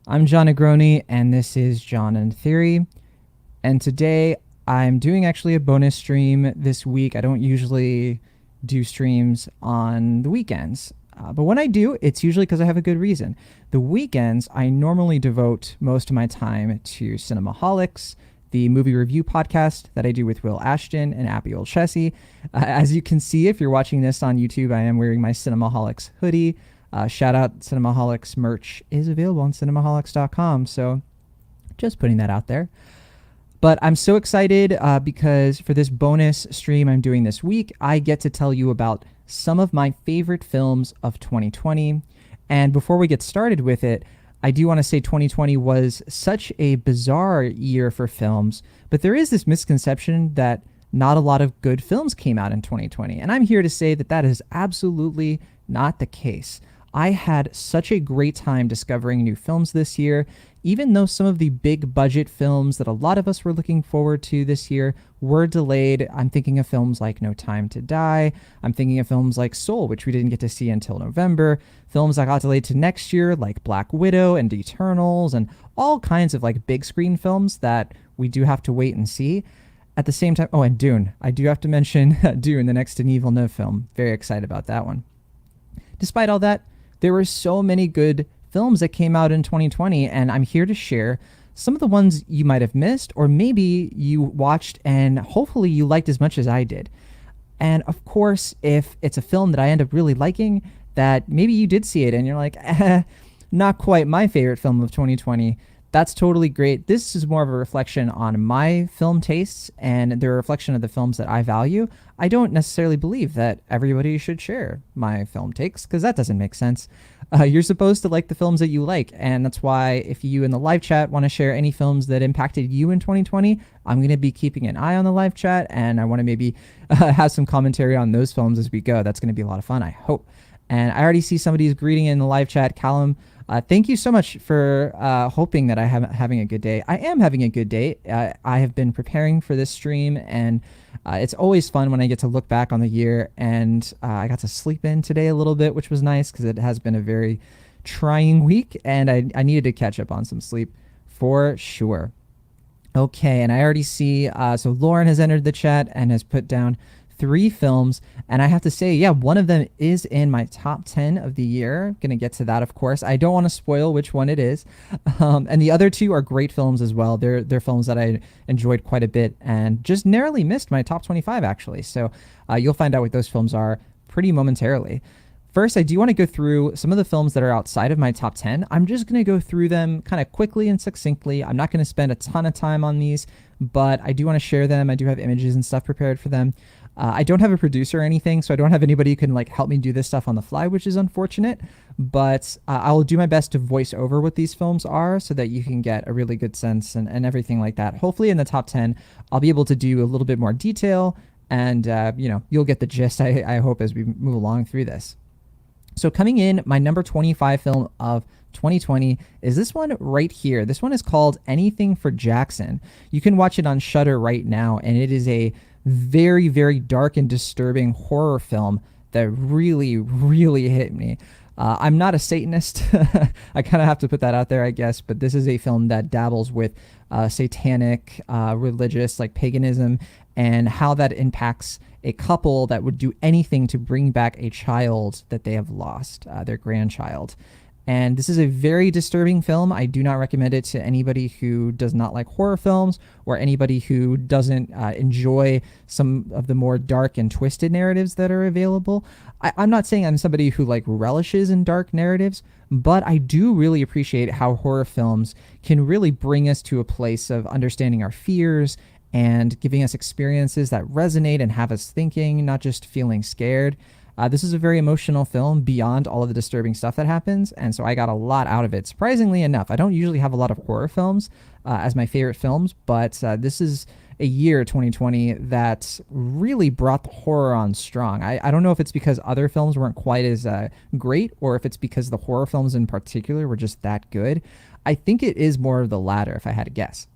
I'm John Negroni, and this is John and Theory. And today I'm doing actually a bonus stream this week. I don't usually do streams on the weekends, but when I do, it's usually because I have a good reason. The weekends, I normally devote most of my time to Cinemaholics, the movie review podcast that I do with Will Ashton and Abby Olchesi. As you can see, if you're watching this on YouTube, I am wearing my Cinemaholics hoodie. Shout out, Cinemaholics merch is available on cinemaholics.com. So just putting that out there. But I'm so excited because for this bonus stream I'm doing this week, I get to tell you about some of my favorite films of 2020. And before we get started with it, I do want to say 2020 was such a bizarre year for films, but there is this misconception that not a lot of good films came out in 2020. And I'm here to say that that is absolutely not the case. I had such a great time discovering new films this year, even though some of the big budget films that a lot of us were looking forward to this year were delayed. I'm thinking of films like No Time to Die. I'm thinking of films like Soul, which we didn't get to see until November. Films that got delayed to next year, like Black Widow and Eternals, and all kinds of like big screen films that we do have to wait and see. At the same time, and Dune. I do have to mention Dune, the next Denis Villeneuve film. Very excited about that one. Despite all that, there were so many good films that came out in 2020, and I'm here to share some of the ones you might have missed, or maybe you watched and hopefully you liked as much as I did. And of course, if it's a film that I end up really liking, that maybe you did see it and you're like, not quite my favorite film of 2020, that's totally great. This is more of a reflection on my film tastes and the reflection of the films that I value. I don't necessarily believe that everybody should share my film takes because that doesn't make sense. You're supposed to like the films that you like, and that's why if you in the live chat want to share any films that impacted you in 2020, I'm going to be keeping an eye on the live chat, and I want to maybe have some commentary on those films as we go. That's going to be a lot of fun, I hope. And I already see somebody's greeting in the live chat. Callum, thank you so much for hoping that I am having a good day. I am having a good day. I have been preparing for this stream, and it's always fun when I get to look back on the year. And I got to sleep in today a little bit, which was nice because it has been a very trying week, and I needed to catch up on some sleep for sure. Okay, and I already see, so Lauren has entered the chat and has put down 3 films, and I have to say, yeah, one of them is in my top 10 of the year. Gonna get to that, of course. I don't want to spoil which one it is, and the other 2 are great films as well. They're films that I enjoyed quite a bit and just narrowly missed my top 25 actually. So you'll find out what those films are pretty momentarily. First, I do want to go through some of the films that are outside of my top 10. I'm just going to go through them kind of quickly and succinctly. I'm not going to spend a ton of time on these, but I do want to share them. I do have images and stuff prepared for them. I don't have a producer or anything, so I don't have anybody who can like help me do this stuff on the fly, which is unfortunate. But I'll do my best to voice over what these films are so that you can get a really good sense and everything like that. Hopefully in the top 10, I'll be able to do a little bit more detail, and you'll get the gist, I hope, as we move along through this. So coming in, my number 25 film of 2020 is this one right here. This one is called Anything for Jackson. You can watch it on Shudder right now, and it is a very, very dark and disturbing horror film that really, really hit me. I'm not a Satanist. I kind of have to put that out there, I guess, but this is a film that dabbles with satanic, religious, like paganism, and how that impacts a couple that would do anything to bring back a child that they have lost, their grandchild. And this is a very disturbing film. I do not recommend it to anybody who does not like horror films or anybody who doesn't enjoy some of the more dark and twisted narratives that are available. I'm not saying I'm somebody who like relishes in dark narratives, but I do really appreciate how horror films can really bring us to a place of understanding our fears and giving us experiences that resonate and have us thinking, not just feeling scared. This is a very emotional film beyond all of the disturbing stuff that happens, and so I got a lot out of it. Surprisingly enough, I don't usually have a lot of horror films as my favorite films, but this is a year, 2020, that really brought the horror on strong. I don't know if it's because other films weren't quite as great, or if it's because the horror films in particular were just that good. I think it is more of the latter, if I had to guess.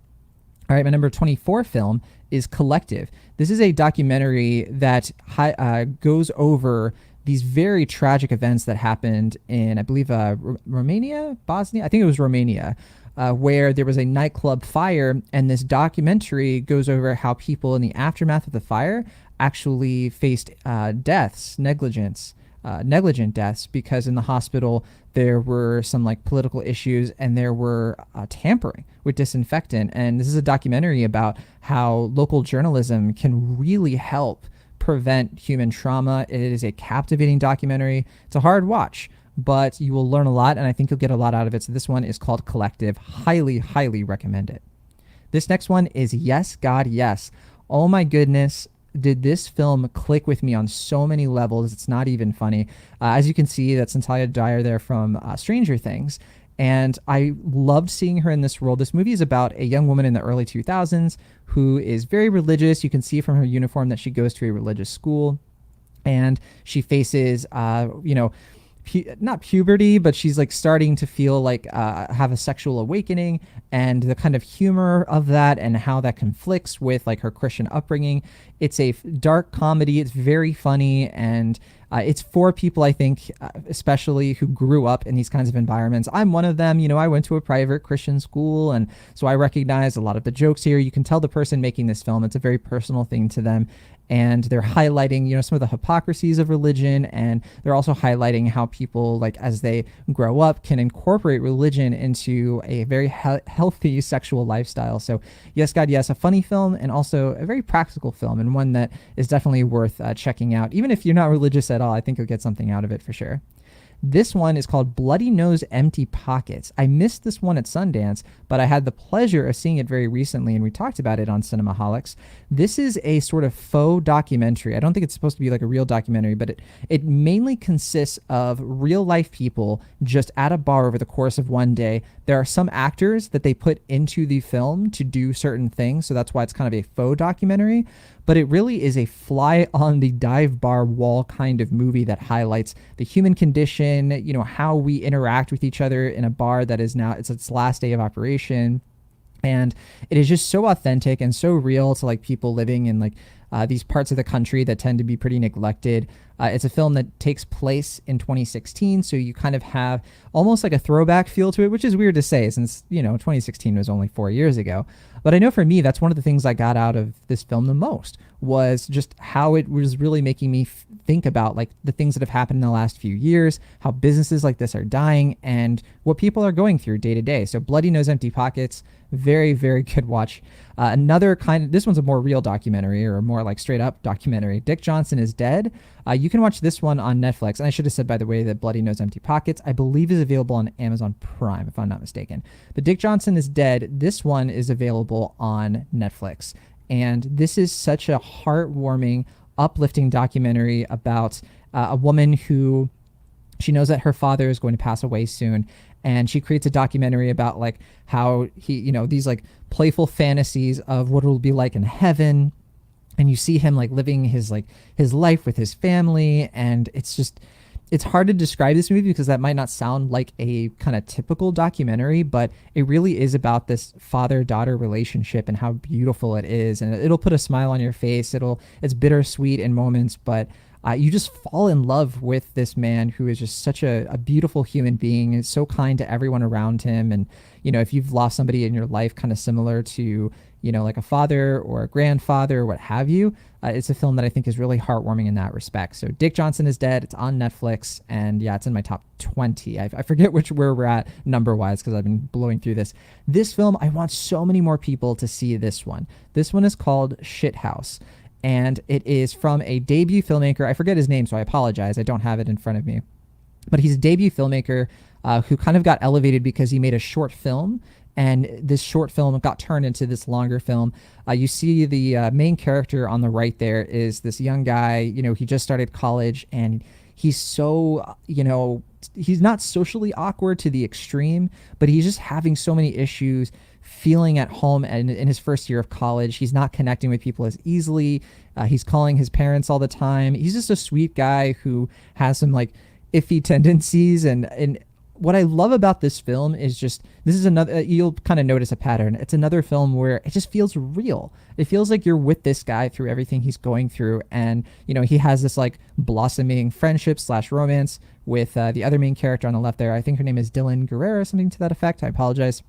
All right, my number 24 film is Collective. This is a documentary that goes over these very tragic events that happened in, I believe, Romania, Bosnia. I think it was Romania, where there was a nightclub fire, and this documentary goes over how people in the aftermath of the fire actually faced deaths, negligent deaths, because in the hospital there were some like political issues and there were tampering with disinfectant. And this is a documentary about how local journalism can really help prevent human trauma. It is a captivating documentary. It's a hard watch, but you will learn a lot, and I think you'll get a lot out of it. So this one is called Collective. Highly, highly recommend it. This next one is Yes, God, Yes. Oh my goodness. Did this film click with me on so many levels? It's not even funny. As you can see, that's Natalia Dyer there from Stranger Things. And I loved seeing her in this role. This movie is about a young woman in the early 2000s who is very religious. You can see from her uniform that she goes to a religious school. And she faces, not puberty, but she's like starting to feel like have a sexual awakening, and the kind of humor of that and how that conflicts with like her Christian upbringing. It's a dark comedy. It's very funny, and it's for people, I think, especially who grew up in these kinds of environments. I'm one of them. I went to a private Christian school, and so I recognize a lot of the jokes here. You can tell the person making this film, it's a very personal thing to them. And they're highlighting, some of the hypocrisies of religion, and they're also highlighting how people, like, as they grow up, can incorporate religion into a very healthy sexual lifestyle. So, Yes, God, Yes, a funny film, and also a very practical film, and one that is definitely worth checking out. Even if you're not religious at all, I think you'll get something out of it for sure. This one is called Bloody Nose, Empty Pockets. I missed this one at Sundance, but I had the pleasure of seeing it very recently, and we talked about it on Cinemaholics. This is a sort of faux documentary. I don't think it's supposed to be like a real documentary, but it mainly consists of real life people just at a bar over the course of one day. There are some actors that they put into the film to do certain things, so that's why it's kind of a faux documentary. But it really is a fly on the dive bar wall kind of movie that highlights the human condition, how we interact with each other in a bar that is now, it's its last day of operation. And it is just so authentic and so real to like people living in like these parts of the country that tend to be pretty neglected. It's a film that takes place in 2016, so you kind of have almost like a throwback feel to it, which is weird to say since, 2016 was only 4 years ago. But I know for me, that's one of the things I got out of this film the most, was just how it was really making me think about like the things that have happened in the last few years, how businesses like this are dying, and what people are going through day to day. So Bloody Nose, Empty Pockets, very, very good watch. Another this one's a more real documentary, or a more like straight up documentary. Dick Johnson is Dead. You can watch this one on Netflix. And I should have said, by the way, that Bloody Nose, Empty Pockets, I believe, is available on Amazon Prime, if I'm not mistaken. But Dick Johnson is Dead. This one is available on Netflix. And this is such a heartwarming, uplifting documentary about a woman who, she knows that her father is going to pass away soon. And she creates a documentary about like how he, these like playful fantasies of what it'll be like in heaven. And you see him like living his life with his family. And it's hard to describe this movie because that might not sound like a kind of typical documentary, but it really is about this father-daughter relationship and how beautiful it is. And it'll put a smile on your face. It's bittersweet in moments, but you just fall in love with this man who is just such a beautiful human being. Is so kind to everyone around him. And, if you've lost somebody in your life kind of similar to, like a father or a grandfather or what have you, it's a film that I think is really heartwarming in that respect. So Dick Johnson is Dead. It's on Netflix. And yeah, it's in my top 20. I forget where we're at number-wise because I've been blowing through this. This film, I want so many more people to see this one. This one is called Shithouse. And it is from a debut filmmaker. I forget his name, so I apologize. I don't have it in front of me. But he's a debut filmmaker who kind of got elevated because he made a short film. And this short film got turned into this longer film. You see the main character on the right there is this young guy. He just started college, and he's so, he's not socially awkward to the extreme, but he's just having so many issues feeling at home and in his first year of college. He's not connecting with people as easily. He's calling his parents all the time. He's just a sweet guy who has some like iffy tendencies, and what I love about this film is just this is another you'll kind of notice a pattern. It's another film where it just feels real. It feels like you're with this guy through everything he's going through, and he has this like blossoming friendship slash romance with the other main character on the left there. I think her name is Dylan Guerrero, something to that effect. I apologize.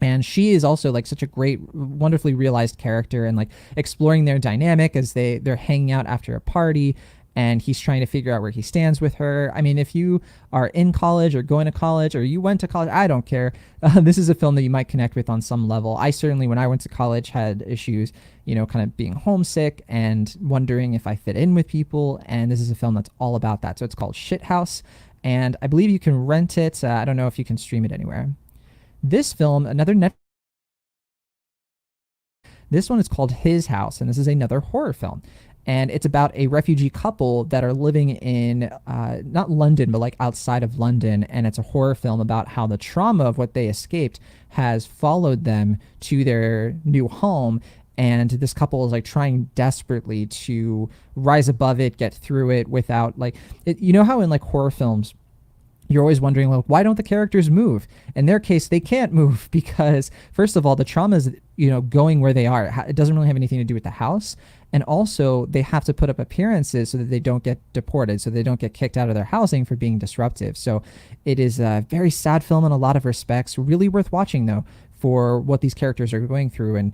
And she is also like such a great, wonderfully realized character, and like exploring their dynamic as they're hanging out after a party, and he's trying to figure out where he stands with her. I mean, if you are in college or going to college or you went to college, I don't care. This is a film that you might connect with on some level. I certainly, when I went to college, had issues, kind of being homesick and wondering if I fit in with people. And this is a film that's all about that. So it's called Shithouse, and I believe you can rent it. I don't know if you can stream it anywhere. This film, this one is called His House, and this is another horror film. And it's about a refugee couple that are living in not London, but like outside of London. And it's a horror film about how the trauma of what they escaped has followed them to their new home. And this couple is like trying desperately to rise above it, get through it without like, how in like horror films, you're always wondering, like, why don't the characters move? In their case, they can't move because, first of all, the trauma is, going where they are. It doesn't really have anything to do with the house. And also, they have to put up appearances so that they don't get deported, so they don't get kicked out of their housing for being disruptive. So it is a very sad film in a lot of respects. Really worth watching, though, for what these characters are going through, and,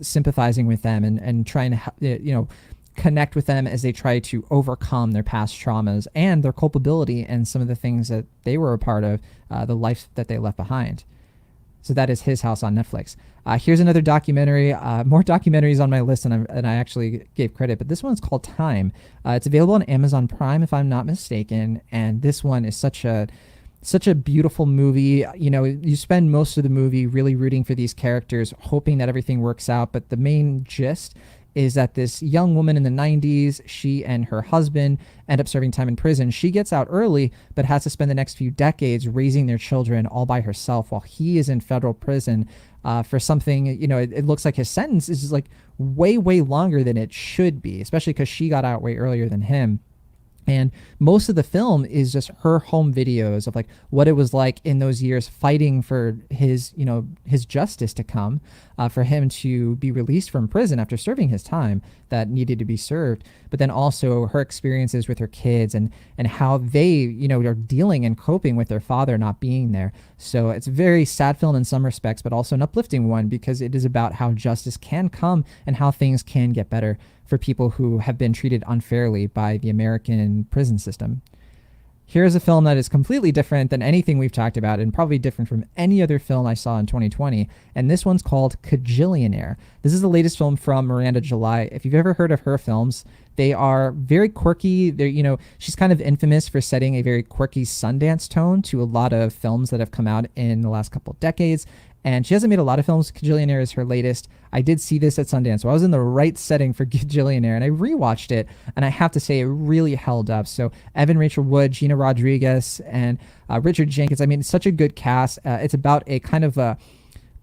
sympathizing with them, and trying to, connect with them as they try to overcome their past traumas and their culpability and some of the things that they were a part of, the life that they left behind. So that is His House on Netflix. Here's another documentary. More documentaries on my list than I actually gave credit, but this one's called Time. It's available on Amazon Prime, if I'm not mistaken, and this one is such a beautiful movie. You spend most of the movie really rooting for these characters, hoping that everything works out, but the main gist is that this young woman in the 90s, she and her husband end up serving time in prison. She gets out early, but has to spend the next few decades raising their children all by herself while he is in federal prison for something, it looks like his sentence is like way, way longer than it should be, especially because she got out way earlier than him. And most of the film is just her home videos of like what it was like in those years fighting for his justice to come, for him to be released from prison after serving his time that needed to be served. But then also her experiences with her kids, and how they, are dealing and coping with their father not being there. So it's a very sad film in some respects, but also an uplifting one because it is about how justice can come and how things can get better for people who have been treated unfairly by the American prison system. Here's a film that is completely different than anything we've talked about, and probably different from any other film I saw in 2020. And this one's called Kajillionaire. This is the latest film from Miranda July. If you've ever heard of her films, they are very quirky. They're, she's kind of infamous for setting a very quirky Sundance tone to a lot of films that have come out in the last couple of decades. And she hasn't made a lot of films. Kajillionaire is her latest. I did see this at Sundance, so I was in the right setting for Kajillionaire, and I rewatched it, and I have to say it really held up. So Evan Rachel Wood, Gina Rodriguez, and Richard Jenkins. I mean, it's such a good cast. It's about a kind of a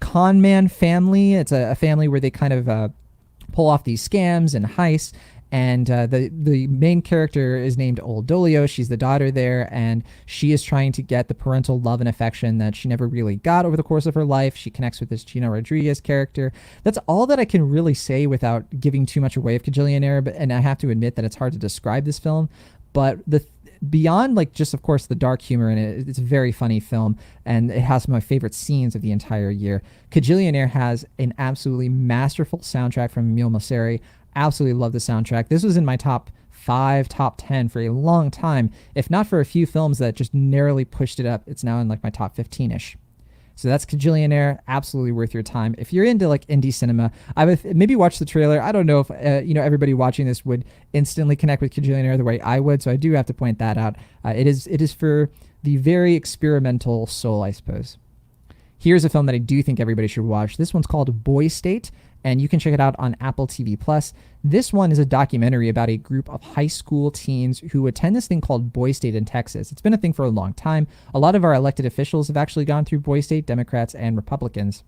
con man family. It's a family where they kind of pull off these scams and heists. And the main character is named Old Dolio. She's the daughter there, and she is trying to get the parental love and affection that she never really got over the course of her life. She connects with this Gina Rodriguez character. That's all that I can really say without giving too much away of Kajillionaire, and I have to admit that it's hard to describe this film. But beyond like just of course the dark humor in it, it's a very funny film, and it has some of my favorite scenes of the entire year. Kajillionaire has an absolutely masterful soundtrack from Emile Mosseri. Absolutely love the soundtrack. This was in my top 5, top 10 for a long time. If not for a few films that just narrowly pushed it up, it's now in like my top 15-ish. So that's Kajillionaire. Absolutely worth your time. If you're into like indie cinema, I would maybe watch the trailer. I don't know if everybody watching this would instantly connect with Kajillionaire the way I would, so I do have to point that out. It is for the very experimental soul, I suppose. Here's a film that I do think everybody should watch. This one's called Boy State, and you can check it out on Apple TV+. This one is a documentary about a group of high school teens who attend this thing called Boy State in Texas. It's been a thing for a long time. A lot of our elected officials have actually gone through Boy State, Democrats and Republicans.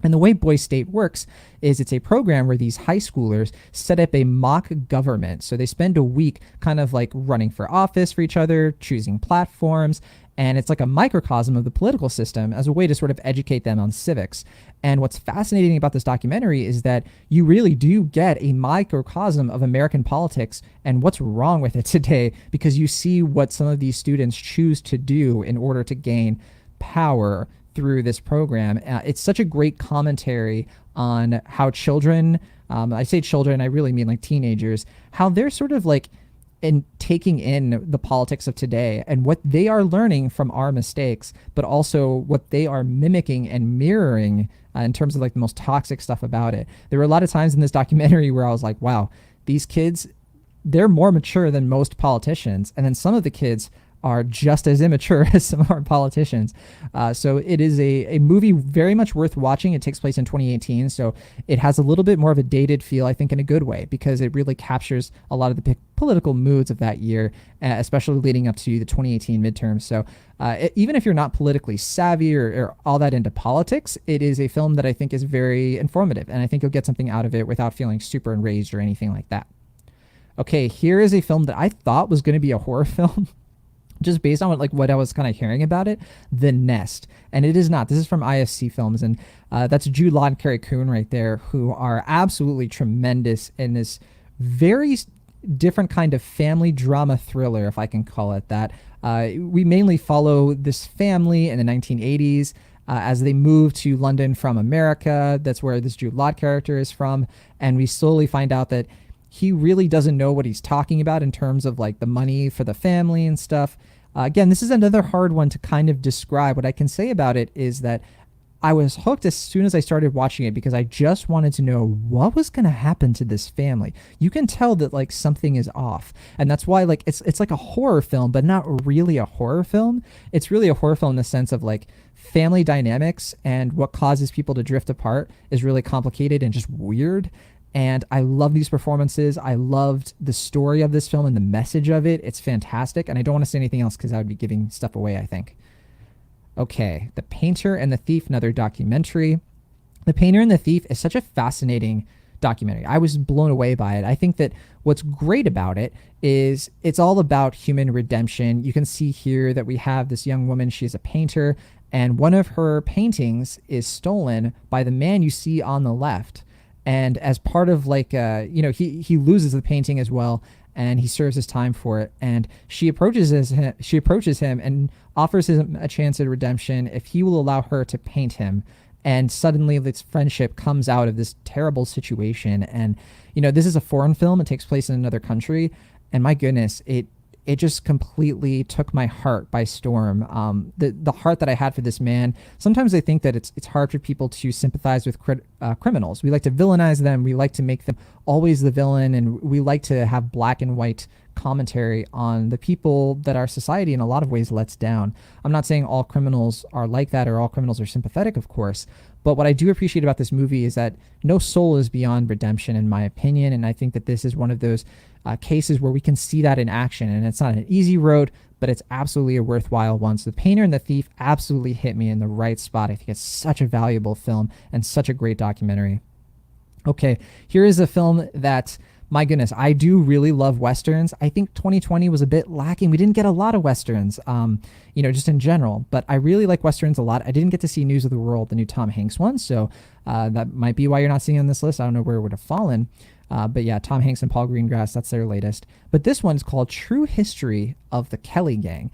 And the way Boy State works is it's a program where these high schoolers set up a mock government. So they spend a week kind of like running for office for each other, choosing platforms, And it's like a microcosm of the political system as a way to sort of educate them on civics. And what's fascinating about this documentary is that you really do get a microcosm of American politics and what's wrong with it today, because you see what some of these students choose to do in order to gain power through this program. It's such a great commentary on how children, I say children, I really mean like teenagers, how they're sort of like in taking in the politics of today and what they are learning from our mistakes, but also what they are mimicking and mirroring in terms of like the most toxic stuff about it. There were a lot of times in this documentary where I was like, wow, these kids, they're more mature than most politicians. And then some of the kids are just as immature as some of our politicians. So it is a movie very much worth watching. It takes place in 2018, so it has a little bit more of a dated feel, I think, in a good way, because it really captures a lot of the political moods of that year, especially leading up to the 2018 midterms. So even if you're not politically savvy or all that into politics, it is a film that I think is very informative, and I think you'll get something out of it without feeling super enraged or anything like that. Okay, here is a film that I thought was going to be a horror film, just based on what I was kind of hearing about it, The Nest. And it is not. This is from IFC Films, and that's Jude Law and Carrie Coon right there, who are absolutely tremendous in this very different kind of family drama thriller, if I can call it that. We mainly follow this family in the 1980s as they move to London from America. That's where this Jude Law character is from. And we slowly find out that he really doesn't know what he's talking about in terms of like the money for the family and stuff. Again, this is another hard one to kind of describe. What I can say about it is that I was hooked as soon as I started watching it, because I just wanted to know what was going to happen to this family. You can tell that like something is off. And that's why like it's like a horror film, but not really a horror film. It's really a horror film in the sense of like family dynamics, and what causes people to drift apart is really complicated and just weird. And I love these performances. I loved the story of this film and the message of it. It's fantastic. And I don't want to say anything else because I would be giving stuff away, I think. Okay, The Painter and the Thief, another documentary. The Painter and the Thief is such a fascinating documentary. I was blown away by it. I think that what's great about it is it's all about human redemption. You can see here that we have this young woman. She's a painter, and one of her paintings is stolen by the man you see on the left. And as part of like, he loses the painting as well, and he serves his time for it. And she approaches him and offers him a chance at redemption if he will allow her to paint him. And suddenly this friendship comes out of this terrible situation. And, this is a foreign film. It takes place in another country. And my goodness, it just completely took my heart by storm. The heart that I had for this man. Sometimes I think that it's hard for people to sympathize with criminals. We like to villainize them. We like to make them always the villain, and we like to have black and white commentary on the people that our society in a lot of ways lets down. I'm not saying all criminals are like that or all criminals are sympathetic, of course, but what I do appreciate about this movie is that no soul is beyond redemption, in my opinion, and I think that this is one of those cases where we can see that in action. And it's not an easy road, but it's absolutely a worthwhile one. So The Painter and the Thief absolutely hit me in the right spot. I think it's such a valuable film and such a great documentary. Okay, here is a film that, my goodness, I do really love Westerns. I think 2020 was a bit lacking. We didn't get a lot of Westerns, just in general, but I really like Westerns a lot. I didn't get to see News of the World, the new Tom Hanks one, so that might be why you're not seeing it on this list. I don't know where it would have fallen. But yeah, Tom Hanks and Paul Greengrass, that's their latest. But this one's called True History of the Kelly Gang.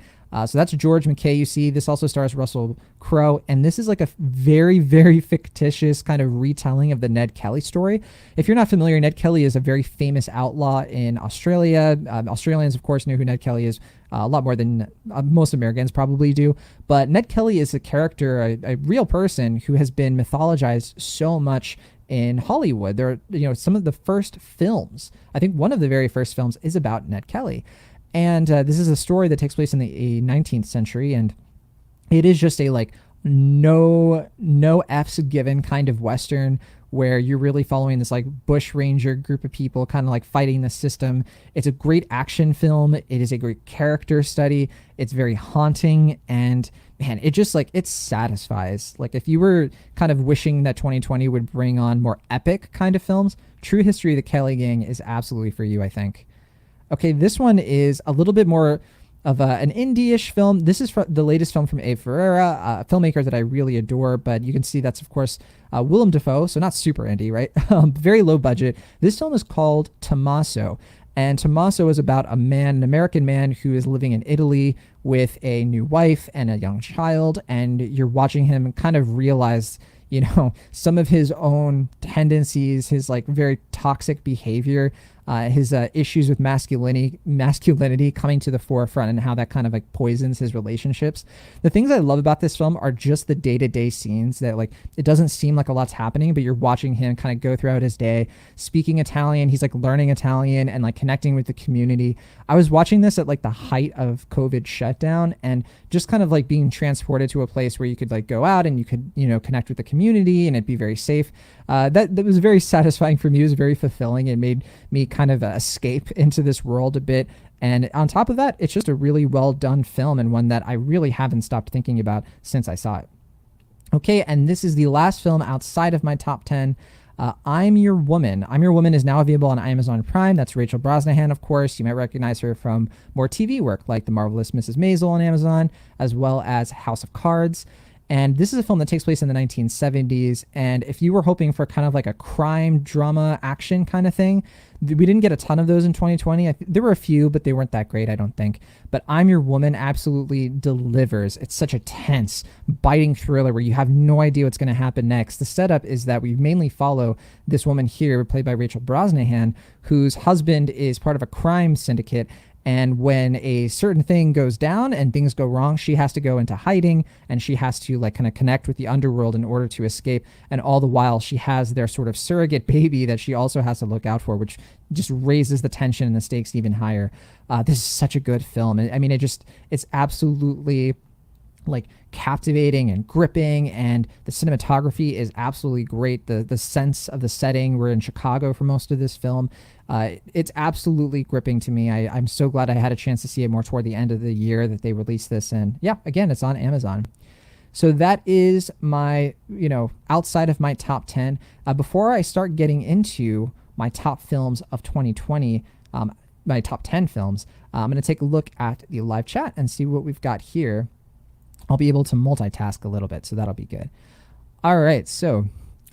So that's George McKay, you see. This also stars Russell Crowe. And this is like a very, very fictitious kind of retelling of the Ned Kelly story. If you're not familiar, Ned Kelly is a very famous outlaw in Australia. Australians, of course, know who Ned Kelly is a lot more than most Americans probably do. But Ned Kelly is a character, a real person who has been mythologized so much in Hollywood. There are, some of the first films, I think one of the very first films is about Ned Kelly. And this is a story that takes place in the 19th century, and it is just a like no F's given kind of Western where you're really following this like bush ranger group of people kind of like fighting the system. It's a great action film. It is a great character study. It's very haunting, and man, it just like, it satisfies. Like if you were kind of wishing that 2020 would bring on more epic kind of films, True History of the Kelly Gang is absolutely for you, I think. Okay, this one is a little bit more of an indie-ish film. This is the latest film from Abe Ferreira, a filmmaker that I really adore, but you can see that's, of course, Willem Dafoe, so not super indie, right? Very low budget. This film is called Tommaso, and Tommaso is about a man, an American man who is living in Italy with a new wife and a young child, and you're watching him kind of realize, some of his own tendencies, his like very toxic behavior, his issues with masculinity coming to the forefront, and how that kind of like poisons his relationships. The things I love about this film are just the day-to-day scenes that, like, it doesn't seem like a lot's happening, but you're watching him kind of go throughout his day speaking Italian. He's like learning Italian and like connecting with the community. I was watching this at like the height of COVID shutdown, and just kind of like being transported to a place where you could like go out and you could, connect with the community and it'd be very safe. That was very satisfying for me. It was very fulfilling. It made me kind of escape into this world a bit. And on top of that, it's just a really well done film, and one that I really haven't stopped thinking about since I saw it. Okay, and this is the last film outside of my top 10. I'm Your Woman. I'm Your Woman is now available on Amazon Prime. That's Rachel Brosnahan, of course. You might recognize her from more TV work like The Marvelous Mrs. Maisel on Amazon, as well as House of Cards. And this is a film that takes place in the 1970s. And if you were hoping for kind of like a crime, drama, action kind of thing, we didn't get a ton of those in 2020. There were a few, but they weren't that great, I don't think. But I'm Your Woman absolutely delivers. It's such a tense, biting thriller where you have no idea what's going to happen next. The setup is that we mainly follow this woman here, played by Rachel Brosnahan, whose husband is part of a crime syndicate. And when a certain thing goes down and things go wrong, she has to go into hiding, and she has to like kind of connect with the underworld in order to escape. And all the while she has their sort of surrogate baby that she also has to look out for, which just raises the tension and the stakes even higher. This is such a good film. I mean, it's absolutely like captivating and gripping, and the cinematography is absolutely great. The sense of the setting, we're in Chicago for most of this film. It's absolutely gripping to me. I'm so glad I had a chance to see it more toward the end of the year that they released this. And yeah, again, it's on Amazon. So that is my, outside of my top 10. Before I start getting into my top films of 2020, my top 10 films, I'm going to take a look at the live chat and see what we've got here. I'll be able to multitask a little bit, so that'll be good. All right, so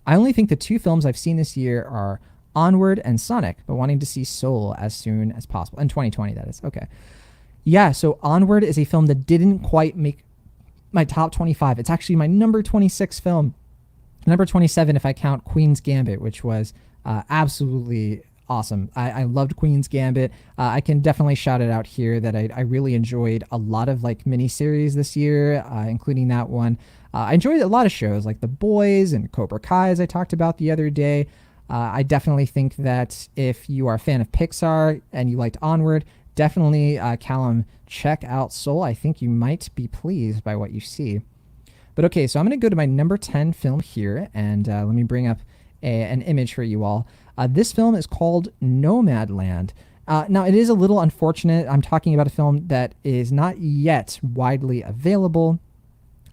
I only think the two films I've seen this year are Onward and Sonic, but wanting to see Soul as soon as possible. In 2020, that is. Okay. Yeah, so Onward is a film that didn't quite make my top 25. It's actually my number 26 film. Number 27 if I count Queen's Gambit, which was absolutely awesome. I loved Queen's Gambit. I can definitely shout it out here that I really enjoyed a lot of like miniseries this year, including that one. I enjoyed a lot of shows like The Boys and Cobra Kai, as I talked about the other day. I definitely think that if you are a fan of Pixar and you liked Onward, definitely, Callum, check out Soul. I think you might be pleased by what you see. But okay, so I'm going to go to my number 10 film here, and let me bring up an image for you all. This film is called Nomadland. Now, it is a little unfortunate. I'm talking about a film that is not yet widely available.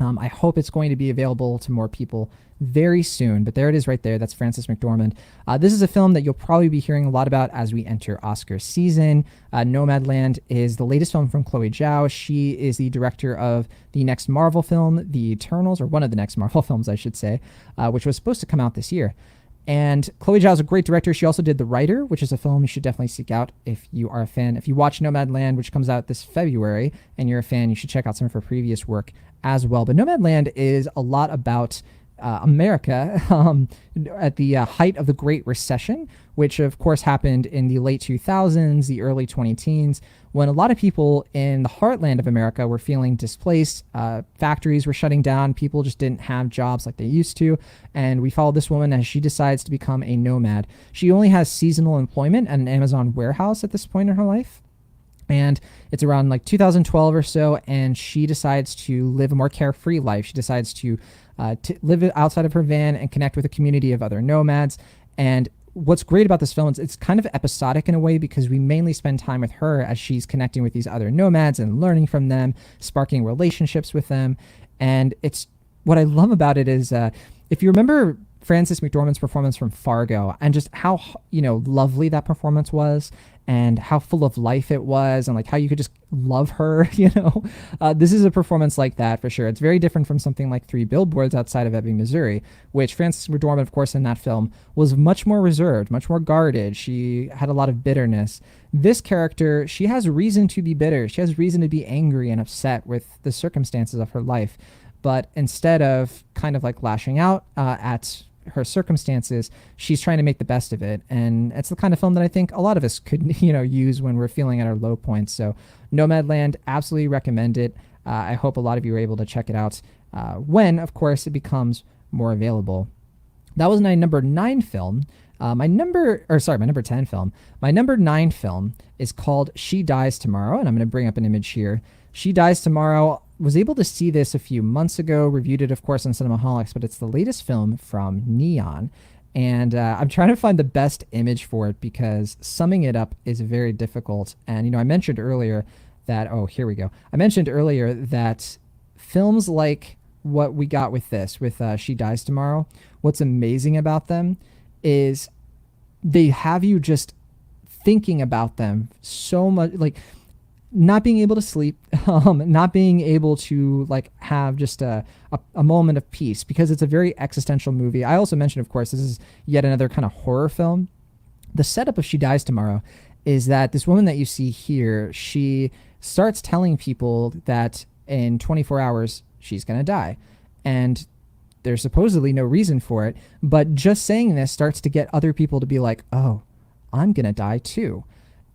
I hope it's going to be available to more people very soon, but there it is right there. That's Frances McDormand. This is a film that you'll probably be hearing a lot about as we enter Oscar season. Nomadland is the latest film from Chloe Zhao. She is the director of the next Marvel film, The Eternals, or one of the next Marvel films, I should say, which was supposed to come out this year. And Chloe Zhao is a great director. She also did The Writer, which is a film you should definitely seek out if you are a fan. If you watch Nomadland, which comes out this February, and you're a fan, you should check out some of her previous work as well. But Nomadland is a lot about America at the height of the Great Recession, which of course happened in the late 2000s, the early 2010s, when a lot of people in the heartland of America were feeling displaced. Factories were shutting down. People just didn't have jobs like they used to. And we follow this woman as she decides to become a nomad. She only has seasonal employment at an Amazon warehouse at this point in her life. And it's around like 2012 or so, and she decides to live a more carefree life. She decides to live outside of her van and connect with a community of other nomads. And what's great about this film is it's kind of episodic in a way, because we mainly spend time with her as she's connecting with these other nomads and learning from them, sparking relationships with them. And it's what I love about it is if you remember Frances McDormand's performance from Fargo and just how lovely that performance was, and how full of life it was, and like how you could just love her. This is a performance like that for sure. It's very different from something like Three Billboards Outside of Ebbing, Missouri, which Frances McDormand, of course, in that film was much more reserved, much more guarded. She had a lot of bitterness. This character, she has reason to be bitter. She has reason to be angry and upset with the circumstances of her life. But instead of kind of like lashing out at her circumstances, she's trying to make the best of it. And it's the kind of film that I think a lot of us could, use when we're feeling at our low points. So Nomadland, absolutely recommend it. I hope a lot of you are able to check it out when, of course, it becomes more available. That was my number 9 film. My number 10 film. My number 9 film is called She Dies Tomorrow, and I'm going to bring up an image here. She Dies Tomorrow. Was able to see this a few months ago, reviewed it, of course, on Cinemaholics, but it's the latest film from Neon. And I'm trying to find the best image for it because summing it up is very difficult. And, I mentioned earlier that, here we go. I mentioned earlier that films like what we got with this, with She Dies Tomorrow, what's amazing about them is they have you just thinking about them so much, like not being able to sleep, not being able to like have just a moment of peace because it's a very existential movie. I also mentioned, of course, this is yet another kind of horror film. The setup of She Dies Tomorrow is that this woman that you see here, she starts telling people that in 24 hours she's going to die. And there's supposedly no reason for it, but just saying this starts to get other people to be like, oh, I'm going to die too.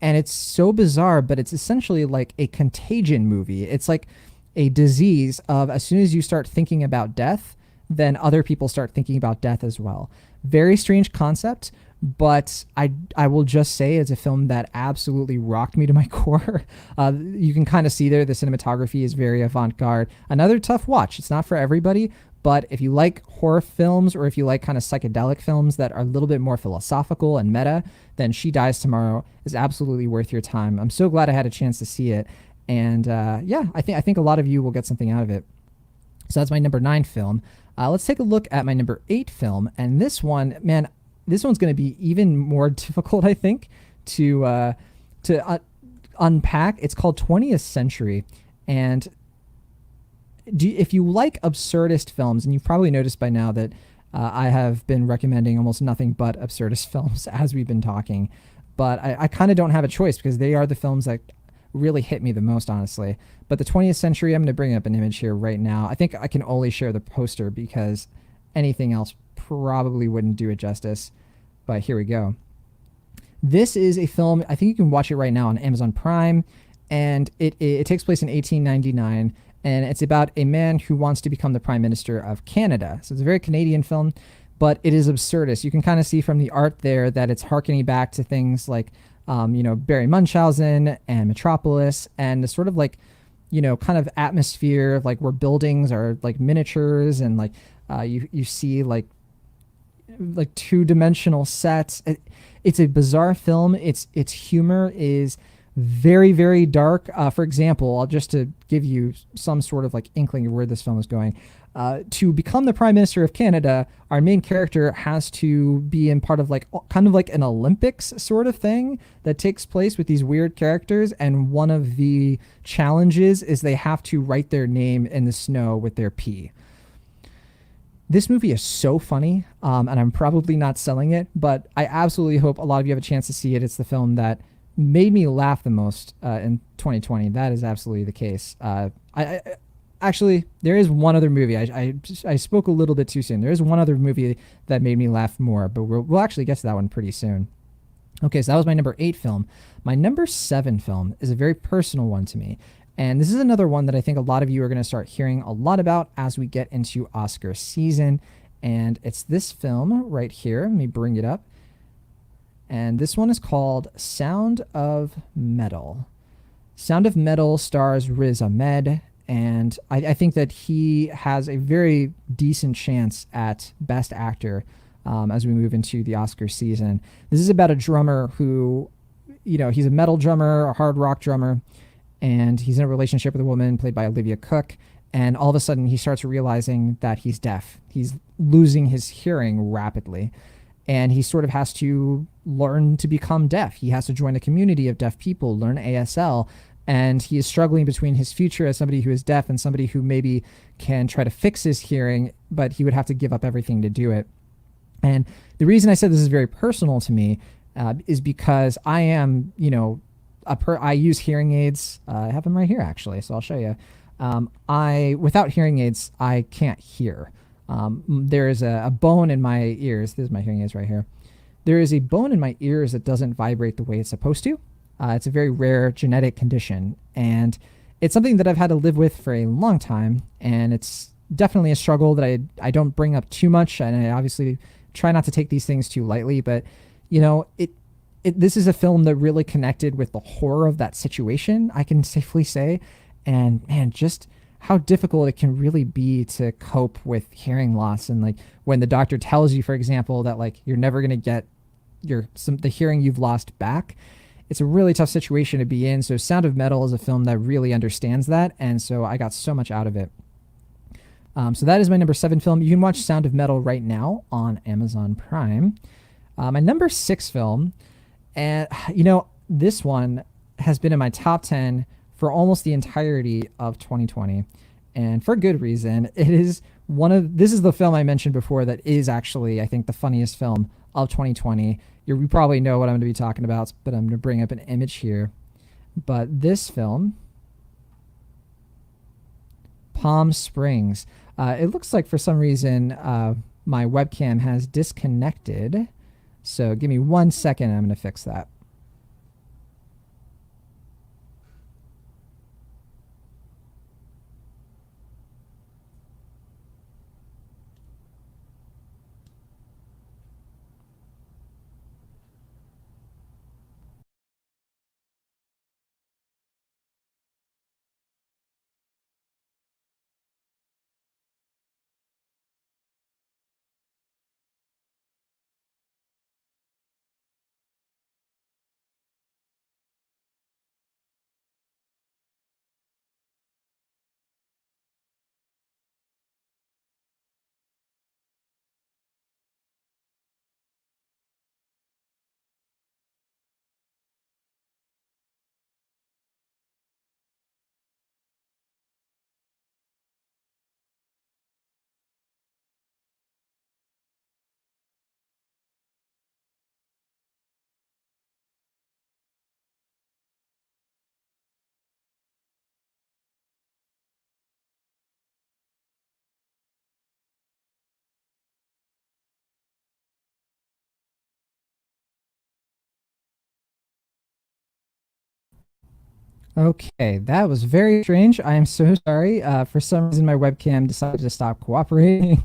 And it's so bizarre, but it's essentially like a contagion movie. It's like a disease of as soon as you start thinking about death, then other people start thinking about death as well. Very strange concept, but I will just say it's a film that absolutely rocked me to my core. You can kind of see there the cinematography is very avant-garde. Another tough watch. It's not for everybody, but if you like horror films or if you like kind of psychedelic films that are a little bit more philosophical and meta, then She Dies Tomorrow is absolutely worth your time. I'm so glad I had a chance to see it. And I think a lot of you will get something out of it. So that's my number 9 film. Let's take a look at my number 8 film. And this one, man, this one's going to be even more difficult, I think, to unpack. It's called 20th Century. And if you like absurdist films, and you've probably noticed by now that I have been recommending almost nothing but absurdist films as we've been talking, but I kind of don't have a choice because they are the films that really hit me the most, honestly. But the 20th Century, I'm going to bring up an image here right now. I think I can only share the poster because anything else probably wouldn't do it justice, but here we go. This is a film, I think you can watch it right now on Amazon Prime, and it takes place in 1899, and it's about a man who wants to become the Prime Minister of Canada. So it's a very Canadian film, but it is absurdist. You can kind of see from the art there that it's harkening back to things like, Barry Munchausen and Metropolis, and the sort of like, kind of atmosphere, like where buildings are like miniatures, and like you see like two-dimensional sets. It's a bizarre film. Its humor is very, very dark. For example, just to give you some sort of like inkling of where this film is going, to become the Prime Minister of Canada, our main character has to be in part of like kind of like an Olympics sort of thing that takes place with these weird characters. And one of the challenges is they have to write their name in the snow with their pee. This movie is so funny, and I'm probably not selling it, but I absolutely hope a lot of you have a chance to see it. It's the film that made me laugh the most in 2020. That is absolutely the case. Actually, there is one other movie. I spoke a little bit too soon. There is one other movie that made me laugh more, but we'll actually get to that one pretty soon. Okay, so that was my number 8 film. My number 7 film is a very personal one to me. And this is another one that I think a lot of you are going to start hearing a lot about as we get into Oscar season. And it's this film right here. Let me bring it up. And this one is called Sound of Metal. Sound of Metal stars Riz Ahmed. And I think that he has a very decent chance at Best Actor as we move into the Oscar season. This is about a drummer who, he's a metal drummer, a hard rock drummer, and he's in a relationship with a woman played by Olivia Cooke. And all of a sudden he starts realizing that he's deaf. He's losing his hearing rapidly. and he sort of has to learn to become deaf. He has to join a community of deaf people, learn ASL, and he is struggling between his future as somebody who is deaf and somebody who maybe can try to fix his hearing, but he would have to give up everything to do it. And the reason I said this is very personal to me is because I am, I use hearing aids. I have them right here actually, so I'll show you. I without hearing aids, I can't hear. There is a bone in my ears. This is my hearing aids right here. There is a bone in my ears that doesn't vibrate the way it's supposed to. It's a very rare genetic condition, and it's something that I've had to live with for a long time. And it's definitely a struggle that I don't bring up too much, and I obviously try not to take these things too lightly. But this is a film that really connected with the horror of that situation, I can safely say. And man, just how difficult it can really be to cope with hearing loss. And like when the doctor tells you, for example, that like you're never going to get the hearing you've lost back, it's a really tough situation to be in. So Sound of Metal is a film that really understands that. And so I got so much out of it. So that is my number 7 film. You can watch Sound of Metal right now on Amazon Prime. My number 6 film, and this one has been in my top 10 for almost the entirety of 2020, and for good reason. This is the film I mentioned before that is actually, I think, the funniest film of 2020. You probably know what I'm going to be talking about, but I'm going to bring up an image here. But this film, Palm Springs. It looks like for some reason my webcam has disconnected. So give me 1 second and I'm going to fix that. Okay, that was very strange. I am so sorry. For some reason, my webcam decided to stop cooperating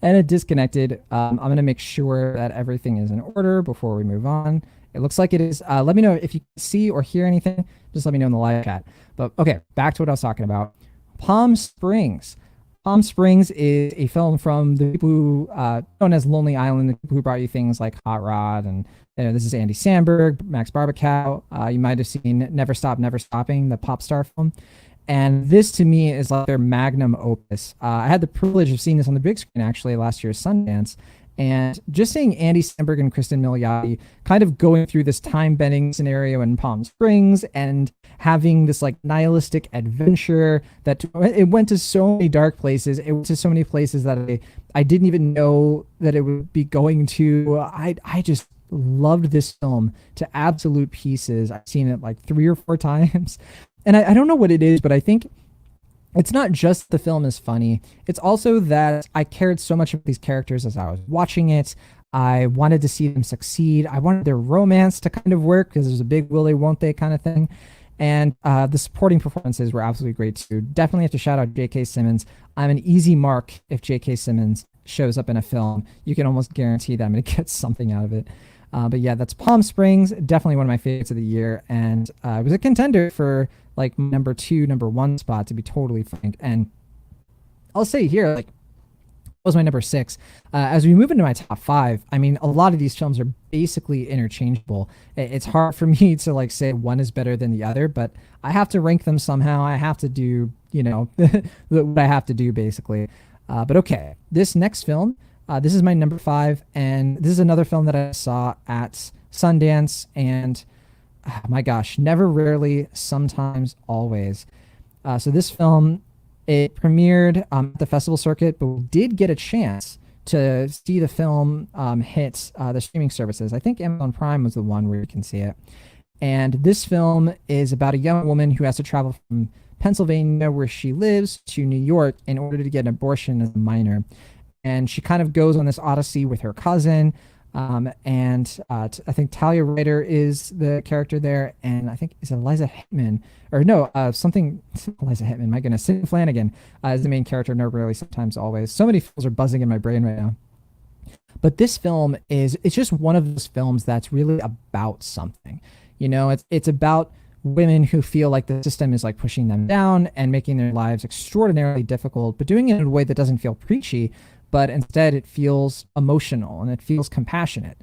and it disconnected. I'm going to make sure that everything is in order before we move on. It looks like it is. Let me know if you can see or hear anything. Just let me know in the live chat. But okay, back to what I was talking about. Palm Springs. Palm Springs is a film from the people who, known as Lonely Island, the people who brought you things like Hot Rod, and this is Andy Samberg, Max Barbacow. You might have seen Never Stop, Never Stopping, the pop star film. And this to me is like their magnum opus. I had the privilege of seeing this on the big screen actually last year's Sundance. And just seeing Andy Samberg and Kristen Milioti kind of going through this time bending scenario in Palm Springs and having this like nihilistic adventure that it went to so many dark places. It went to so many places that I didn't even know that it would be going to. I just loved this film to absolute pieces. I've seen it like 3 or 4 times. And I don't know what it is, but I think it's not just the film is funny. It's also that I cared so much about these characters as I was watching it. I wanted to see them succeed. I wanted their romance to kind of work because there's a big will they, won't they kind of thing. And the supporting performances were absolutely great too. Definitely have to shout out J.K. Simmons. I'm an easy mark if J.K. Simmons shows up in a film. You can almost guarantee that I'm going to get something out of it. But yeah, that's Palm Springs. Definitely one of my favorites of the year. And it was a contender for like number 2, number 1 spot, to be totally frank. And I'll say here, like, was my number 6. As we move into my top 5, I mean, a lot of these films are basically interchangeable. It's hard for me to like say one is better than the other, but I have to rank them somehow. I have to do, what I have to do basically. But okay, this next film, This is my number five, and this is another film that I saw at Sundance, and my gosh, never, rarely, sometimes, always. So this film, it premiered at the festival circuit, but we did get a chance to see the film hit the streaming services. I think Amazon Prime was the one where you can see it. And this film is about a young woman who has to travel from Pennsylvania, where she lives, to New York in order to get an abortion as a minor. And she kind of goes on this odyssey with her cousin. I think Talia Ryder is the character there, and I think is it Eliza Hittman, or no, something Eliza Hittman. My goodness, Sidney Flanagan is the main character. No, really, sometimes, always. So many films are buzzing in my brain right now. But this film it's just one of those films that's really about something. It's about women who feel like the system is like pushing them down and making their lives extraordinarily difficult, but doing it in a way that doesn't feel preachy, but instead it feels emotional and it feels compassionate.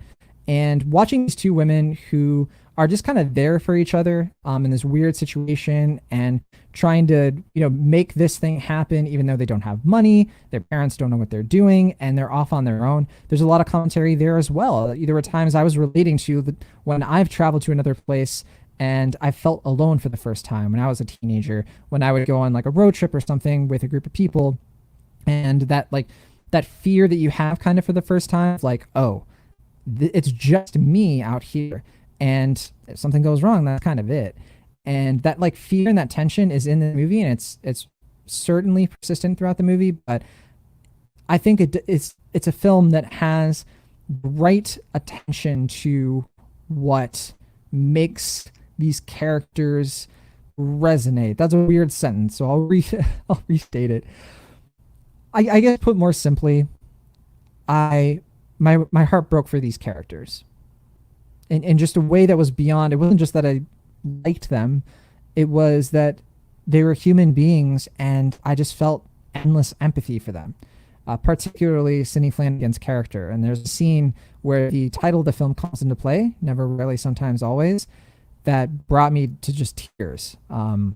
And watching these two women who are just kind of there for each other in this weird situation and trying to, make this thing happen, even though they don't have money, their parents don't know what they're doing, and they're off on their own. There's a lot of commentary there as well. There were times I was relating to when I've traveled to another place and I felt alone for the first time when I was a teenager, when I would go on like a road trip or something with a group of people, and that fear that you have kind of for the first time, like, oh, it's just me out here, and if something goes wrong, that's kind of it. And that like fear and that tension is in the movie, and it's certainly persistent throughout the movie. But I think it's a film that has right attention to what makes these characters resonate. That's a weird sentence, so I'll restate it. I guess put more simply, my heart broke for these characters in just a way that was beyond. It wasn't just that I liked them, it was that they were human beings, and I just felt endless empathy for them, particularly Sidney Flanagan's character. And there's a scene where the title of the film comes into play, Never, Rarely, Sometimes, Always, that brought me to just tears. And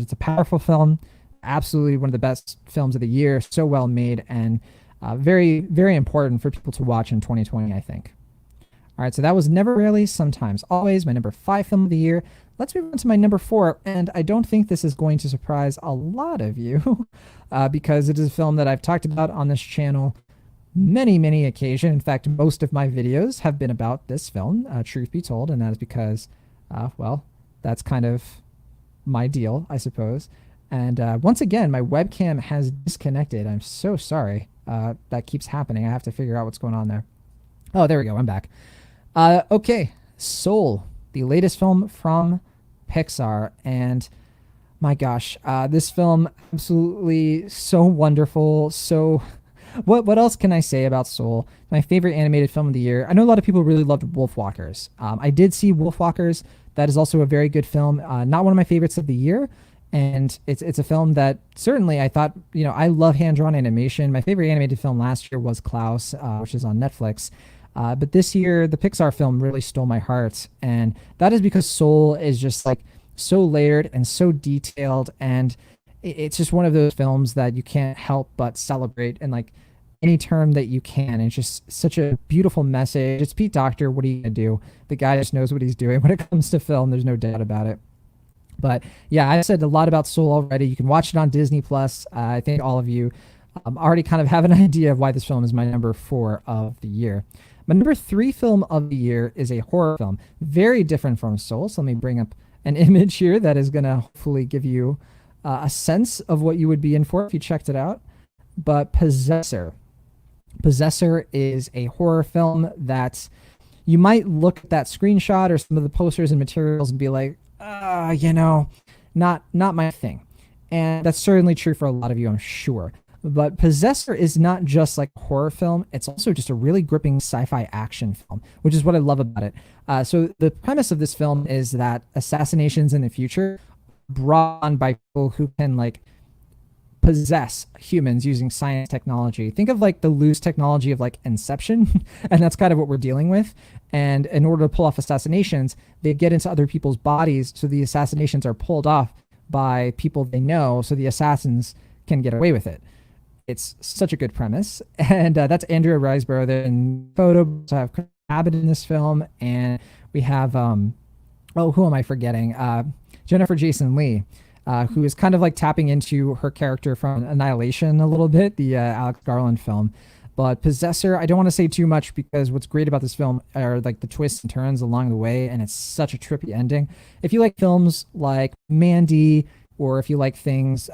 it's a powerful film, absolutely one of the best films of the year, so well made, and very, very important for people to watch in 2020, I think. All right, so that was Never, Rarely, Sometimes, Always, my number 5 film of the year. Let's move on to my number 4, and I don't think this is going to surprise a lot of you because it is a film that I've talked about on this channel many, many occasions. In fact, most of my videos have been about this film, truth be told, and that is because, well, that's kind of my deal, I suppose. And once again, my webcam has disconnected. I'm so sorry. That keeps happening. I have to figure out what's going on there. Oh, there we go. I'm back. Okay, Soul, the latest film from Pixar, and my gosh, this film absolutely so wonderful. So, what else can I say about Soul? My favorite animated film of the year. I know a lot of people really loved Wolfwalkers. I did see Wolfwalkers. That is also a very good film. Not one of my favorites of the year. And it's a film that certainly I thought, I love hand-drawn animation. My favorite animated film last year was Klaus, which is on Netflix. But this year, the Pixar film really stole my heart. And that is because Soul is just like so layered and so detailed. And it's just one of those films that you can't help but celebrate in like any term that you can. It's just such a beautiful message. It's Pete Docter. What are you going to do? The guy just knows what he's doing when it comes to film. There's no doubt about it. But yeah, I said a lot about Soul already. You can watch it on Disney Plus. I think all of you already kind of have an idea of why this film is my number 4 of the year. My number 3 film of the year is a horror film, very different from Soul. So let me bring up an image here that is going to hopefully give you a sense of what you would be in for if you checked it out. But Possessor. Possessor is a horror film that you might look at that screenshot or some of the posters and materials and be like, not my thing. And that's certainly true for a lot of you, I'm sure. But Possessor is not just like a horror film. It's also just a really gripping sci-fi action film, which is what I love about it. So the premise of this film is that assassinations in the future brought on by people who can like possess humans using science technology. Think of like the loose technology of like Inception, and that's kind of what we're dealing with. And in order to pull off assassinations, they get into other people's bodies, so the assassinations are pulled off by people they know, so the assassins can get away with it. It's such a good premise, and that's Andrea Riseborough there in photo. We also have Chris Abbott in this film, and we have oh, who am I forgetting? Jennifer Jason Leigh, who is kind of like tapping into her character from Annihilation a little bit, the Alex Garland film. But Possessor, I don't want to say too much because what's great about this film are like the twists and turns along the way, and it's such a trippy ending. If you like films like Mandy, or if you like things,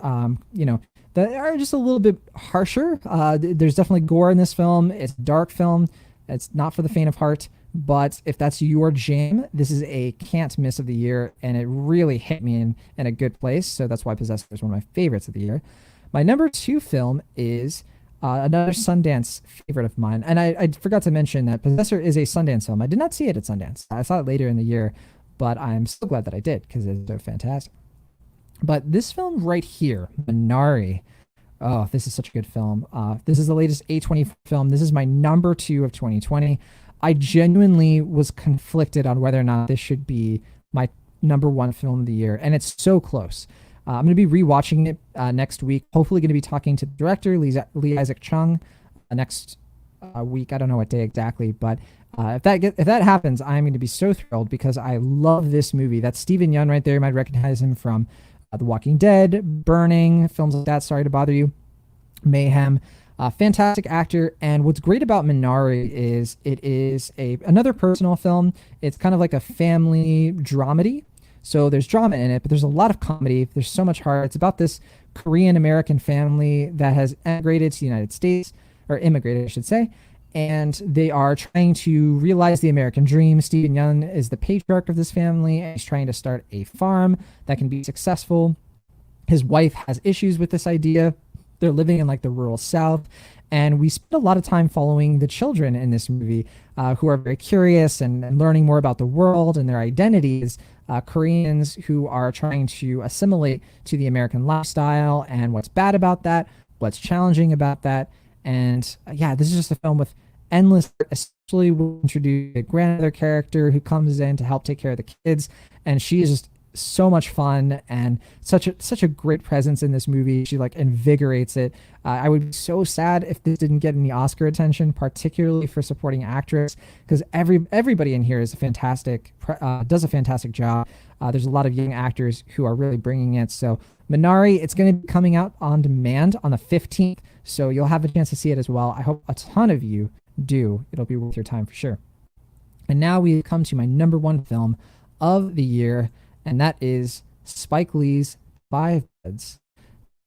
that are just a little bit harsher, there's definitely gore in this film. It's a dark film. It's not for the faint of heart. But if that's your jam, this is a can't miss of the year, and it really hit me in a good place. So that's why Possessor is one of my favorites of the year. My number two film is another Sundance favorite of mine. And I forgot to mention that Possessor is a Sundance film. I did not see it at Sundance. I saw it later in the year, but I'm so glad that I did because it's so fantastic. But this film right here, Minari, oh, this is such a good film. This is the latest A24 film. This is my number two of 2020. I genuinely was conflicted on whether or not this should be my number one film of the year, and it's so close. I'm going to be rewatching it next week. Hopefully, going to be talking to the director, Lee Isaac Chung, next week. I don't know what day exactly, but if that happens, I'm going to be so thrilled because I love this movie. That's Steven Yeun right there. You might recognize him from The Walking Dead, Burning, films like that. Sorry to bother you. Mayhem. Fantastic actor, and what's great about Minari is it is another personal film. It's kind of like a family dramedy. So there's drama in it, but there's a lot of comedy. There's so much heart. It's about this Korean American family that has immigrated to the United States, or immigrated, I should say, and they are trying to realize the American dream. Steven Yeun is the patriarch of this family, and he's trying to start a farm that can be successful. His wife has issues with this idea. They're living in like the rural South. And we spend a lot of time following the children in this movie who are very curious and learning more about the world and their identities. Koreans who are trying to assimilate to the American lifestyle and what's bad about that, what's challenging about that. And yeah, this is just a film with endless, especially we introduce a grandmother character who comes in to help take care of the kids. And she is just so much fun and such a great presence in this movie. She like invigorates it. I would be so sad if this didn't get any Oscar attention, particularly for supporting actress, because everybody in here is does a fantastic job. There's a lot of young actors who are really bringing it. So Minari, it's going to be coming out on demand on the 15th, so you'll have a chance to see it as well. I hope a ton of you do. It'll be worth your time for sure. And now we come to my number one film of the year, and that is Spike Lee's Five Bloods.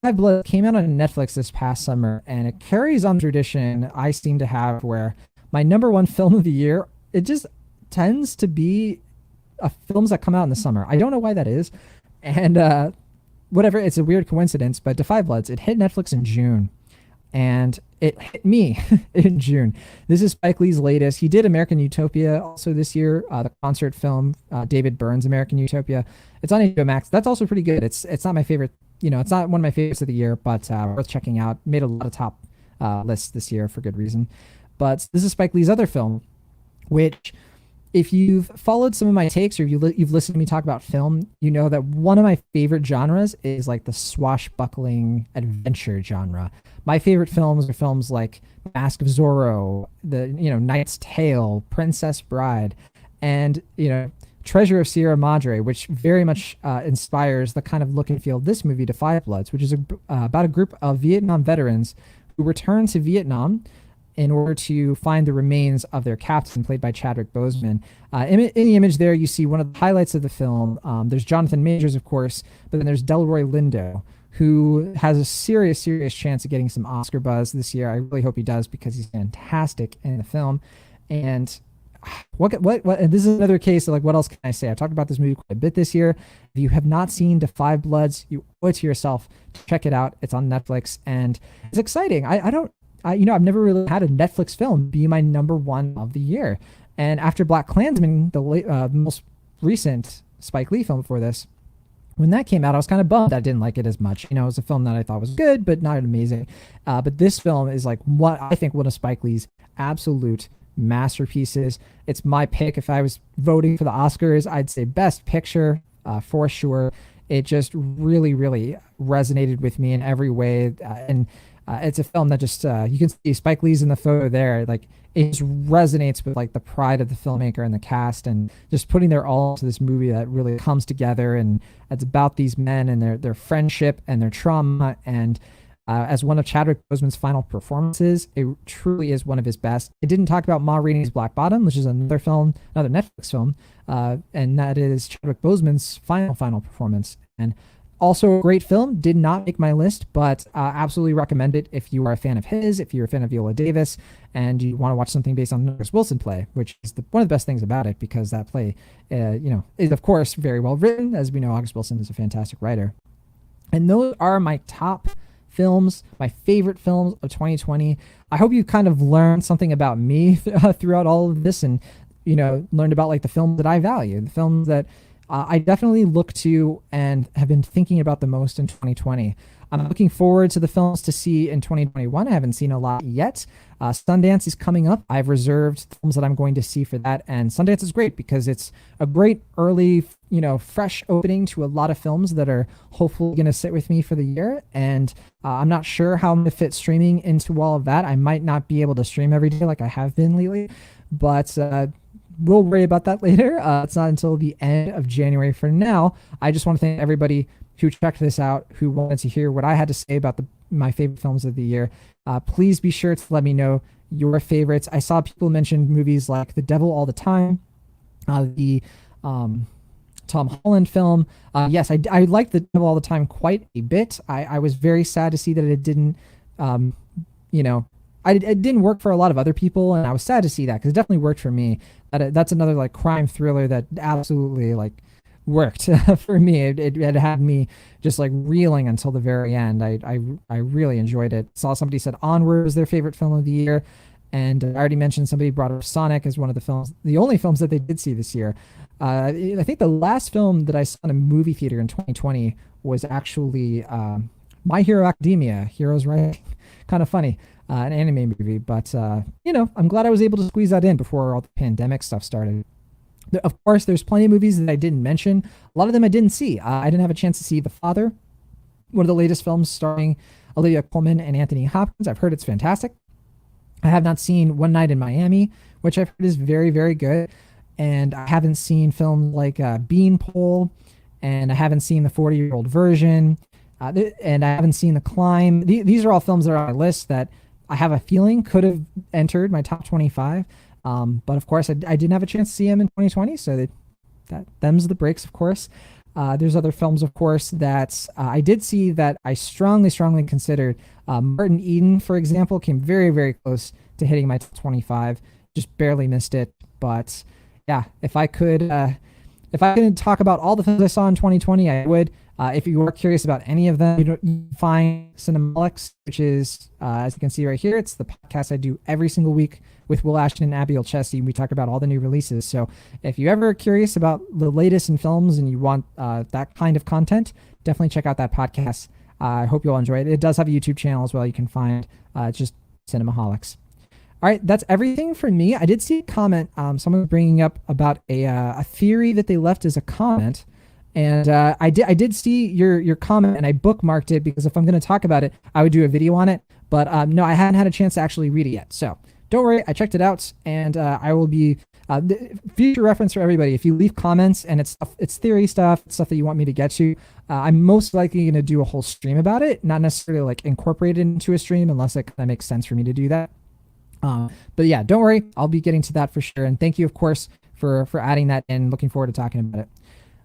Five Bloods came out on Netflix this past summer, and it carries on the tradition I seem to have where my number one film of the year, it just tends to be films that come out in the summer. I don't know why that is. And whatever, it's a weird coincidence, but The Five Bloods, it hit Netflix in June. And it hit me in June. This is Spike Lee's latest. He did American Utopia also this year, the concert film, David Byrne's American Utopia. It's on HBO Max. That's also pretty good. It's not my favorite, it's not one of my favorites of the year, but worth checking out. Made a lot of top lists this year for good reason. But this is Spike Lee's other film, which if you've followed some of my takes or you've listened to me talk about film, you know that one of my favorite genres is like the swashbuckling adventure genre. My favorite films are films like Mask of Zorro, the Knight's Tale, Princess Bride, and Treasure of Sierra Madre, which very much inspires the kind of look and feel of this movie, To Five Bloods, which is about a group of Vietnam veterans who return to Vietnam in order to find the remains of their captain, played by Chadwick Boseman. In the image there, you see one of the highlights of the film. There's Jonathan Majors, of course, but then there's Delroy Lindo, who has a serious chance of getting some Oscar buzz this year. I really hope he does because he's fantastic in the film. And what this is another case of like, what else can I say? I've talked about this movie quite a bit this year. If you have not seen The Five Bloods, you owe it to yourself to check it out. It's on Netflix and it's exciting. I've never really had a Netflix film be my number one of the year. And after Black Klansman, the most recent Spike Lee film before this, when that came out, I was kind of bummed I didn't like it as much. It was a film that I thought was good, but not amazing. But this film is like what I think one of Spike Lee's absolute masterpieces. It's my pick. If I was voting for the Oscars, I'd say Best Picture for sure. It just really, really resonated with me in every way. And It's a film that just you can see Spike Lee's in the photo there. Like it just resonates with like the pride of the filmmaker and the cast, and just putting their all into this movie that really comes together. And it's about these men and their friendship and their trauma. And as one of Chadwick Boseman's final performances, it truly is one of his best. I didn't talk about Ma Rainey's Black Bottom, which is another film, another Netflix film, and that is Chadwick Boseman's final performance. And also a great film, did not make my list, but absolutely recommend it if you are a fan of his, if you're a fan of Viola Davis, and you want to watch something based on August Wilson play, which is one of the best things about it, because that play, is of course very well written. As we know, August Wilson is a fantastic writer. And those are my top films, my favorite films of 2020. I hope you kind of learned something about me throughout all of this, and learned about like the films that I value, the films that I definitely look to and have been thinking about the most in 2020. I'm looking forward to the films to see in 2021. I haven't seen a lot yet. Sundance is coming up. I've reserved films that I'm going to see for that. And Sundance is great because it's a great early, fresh opening to a lot of films that are hopefully going to sit with me for the year. And I'm not sure how I'm going to fit streaming into all of that. I might not be able to stream every day like I have been lately, but we'll worry about that later. It's not until the end of January for now. I just want to thank everybody who checked this out, who wanted to hear what I had to say about my favorite films of the year. Please be sure to let me know your favorites. I saw people mention movies like The Devil All the Time, the Tom Holland film. Yes, I liked The Devil All the Time quite a bit. I was very sad to see that it didn't, it didn't work for a lot of other people, and I was sad to see that because it definitely worked for me. That's another like crime thriller that absolutely like worked for me. It had me just like reeling until the very end. I really enjoyed it. Saw somebody said Onward was their favorite film of the year, and I already mentioned somebody brought up Sonic as one of the only films that they did see this year. I think the last film that I saw in a movie theater in 2020 was actually My Hero Academia, Heroes Rising. Kind of funny. An anime movie, but I'm glad I was able to squeeze that in before all the pandemic stuff started. Of course, there's plenty of movies that I didn't mention. A lot of them I didn't see. I didn't have a chance to see The Father, one of the latest films starring Olivia Colman and Anthony Hopkins. I've heard it's fantastic. I have not seen One Night in Miami, which I've heard is very, very good. And I haven't seen films like Beanpole, and I haven't seen The 40-Year-Old Virgin, and I haven't seen The Climb. These are all films that are on my list that I have a feeling could have entered my top 25. But of course, I didn't have a chance to see him in 2020. So them's the breaks, of course. There's other films, of course, that I did see that I strongly, strongly considered. Martin Eden, for example, came very, very close to hitting my top 25. Just barely missed it. But yeah, if I could talk about all the films I saw in 2020, I would. If you are curious about any of them, you can find Cinemaholics, which is, as you can see right here, it's the podcast I do every single week with Will Ashton and Abby Olchesty. We talk about all the new releases. So if you ever are curious about the latest in films and you want that kind of content, definitely check out that podcast. I hope you'll enjoy it. It does have a YouTube channel as well. You can find just Cinemaholics. All right, that's everything for me. I did see a comment, someone bringing up about a theory that they left as a comment. And I did see your comment, and I bookmarked it because if I'm going to talk about it, I would do a video on it. But no, I hadn't had a chance to actually read it yet. So don't worry, I checked it out, and I will be future reference for everybody. If you leave comments and it's theory stuff, stuff that you want me to get to, I'm most likely going to do a whole stream about it, not necessarily like incorporate it into a stream unless it kind of makes sense for me to do that. But yeah, don't worry, I'll be getting to that for sure. And thank you, of course, for adding that in. Looking forward to talking about it.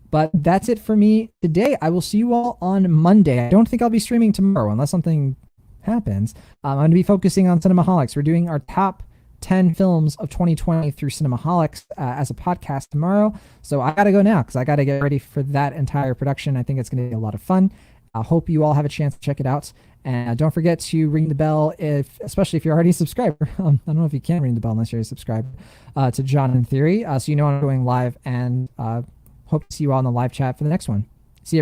But that's it for me today. I will see you all on Monday. I don't think I'll be streaming tomorrow unless something happens. I'm going to be focusing on Cinemaholics. We're doing our top 10 films of 2020 through Cinemaholics as a podcast tomorrow. So I got to go now because I got to get ready for that entire production. I think it's going to be a lot of fun. I hope you all have a chance to check it out. And don't forget to ring the bell, especially if you're already a subscriber. I don't know if you can ring the bell unless you're a subscriber to John in Theory. So you know I'm going live, and hope to see you all in the live chat for the next one.